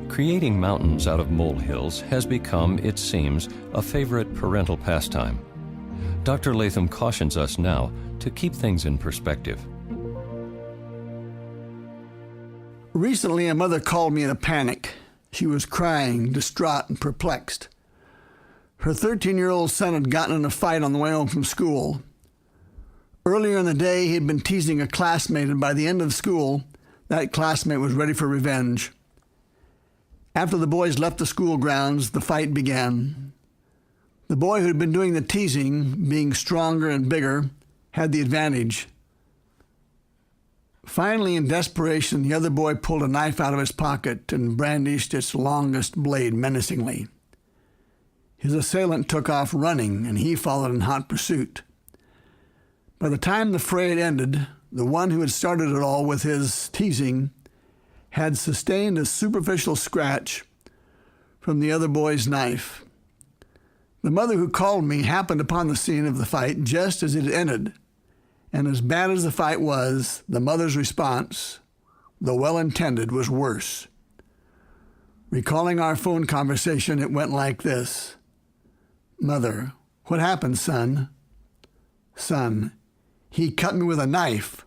Creating mountains out of molehills has become, it seems, a favorite parental pastime. Dr. Latham cautions us now to keep things in perspective. Recently, a mother called me in a panic. She was crying, distraught, and perplexed. Her 13-year-old son had gotten in a fight on the way home from school. Earlier in the day, he had been teasing a classmate, and by the end of school, that classmate was ready for revenge. After the boys left the school grounds, the fight began. The boy who had been doing the teasing, being stronger and bigger, had the advantage. Finally, in desperation, the other boy pulled a knife out of his pocket and brandished its longest blade menacingly. His assailant took off running, and he followed in hot pursuit. By the time the fray had ended, the one who had started it all with his teasing had sustained a superficial scratch from the other boy's knife. The mother who called me happened upon the scene of the fight just as it had ended, and as bad as the fight was, the mother's response, though well-intended, was worse. Recalling our phone conversation, it went like this. Mother, what happened, son? Son, he cut me with a knife,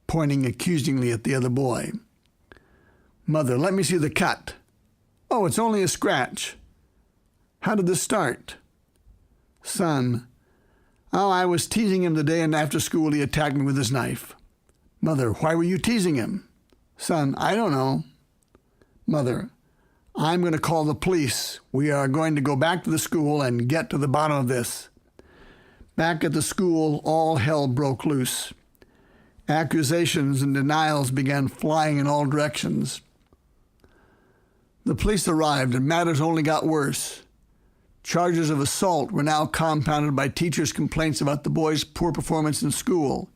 pointing accusingly at the other boy. Mother, let me see the cut. Oh, it's only a scratch. How did this start? Son, oh, I was teasing him today, and after school he attacked me with his knife. Mother, why were you teasing him? Son, I don't know. Mother, I'm going to call the police. We are going to go back to the school and get to the bottom of this. Back at the school, all hell broke loose. Accusations and denials began flying in all directions. The police arrived, and matters only got worse. Charges of assault were now compounded by teachers' complaints about the boy's poor performance in school.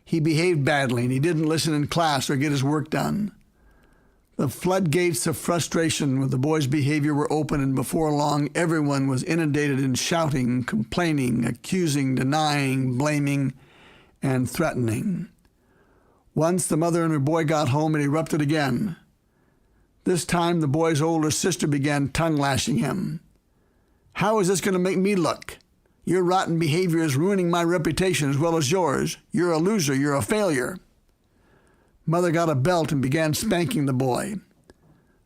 He behaved badly, and he didn't listen in class or get his work done. The floodgates of frustration with the boy's behavior were open, and before long, everyone was inundated in shouting, complaining, accusing, denying, blaming, and threatening. Once the mother and her boy got home, it erupted again. This time, the boy's older sister began tongue-lashing him. How is this going to make me look? Your rotten behavior is ruining my reputation as well as yours. You're a loser. You're a failure. Mother got a belt and began spanking the boy.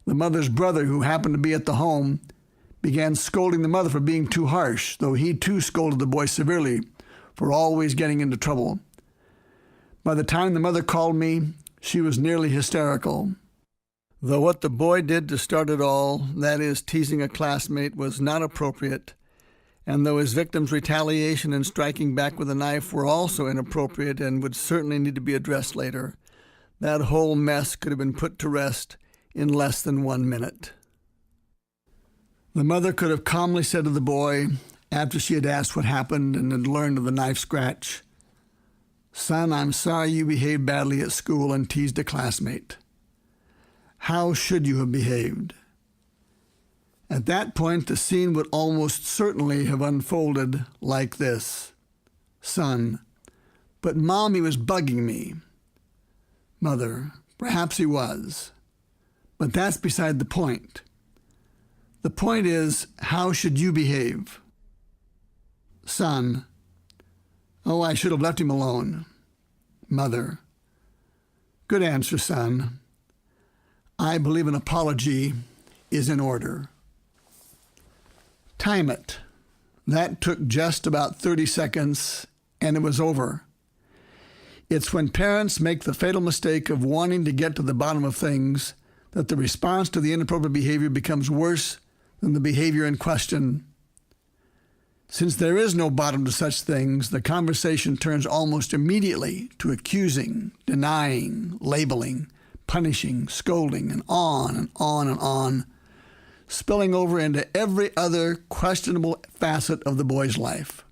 The mother's brother, who happened to be at the home, began scolding the mother for being too harsh, though he too scolded the boy severely for always getting into trouble. By the time the mother called me, she was nearly hysterical. Though what the boy did to start it all, that is, teasing a classmate, was not appropriate, and though his victim's retaliation and striking back with a knife were also inappropriate and would certainly need to be addressed later, that whole mess could have been put to rest in less than 1 minute. The mother could have calmly said to the boy, after she had asked what happened and had learned of the knife scratch, "Son, I'm sorry you behaved badly at school and teased a classmate. How should you have behaved?" At that point, the scene would almost certainly have unfolded like this. Son, but Mommy was bugging me. Mother, perhaps he was. But that's beside the point. The point is, how should you behave? Son, oh, I should have left him alone. Mother, good answer, son. I believe an apology is in order. Time it. That took just about 30 seconds, and it was over. It's when parents make the fatal mistake of wanting to get to the bottom of things that the response to the inappropriate behavior becomes worse than the behavior in question. Since there is no bottom to such things, the conversation turns almost immediately to accusing, denying, labeling, punishing, scolding, and on and on and on, spilling over into every other questionable facet of the boy's life.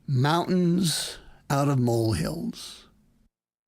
Mountains out of molehills.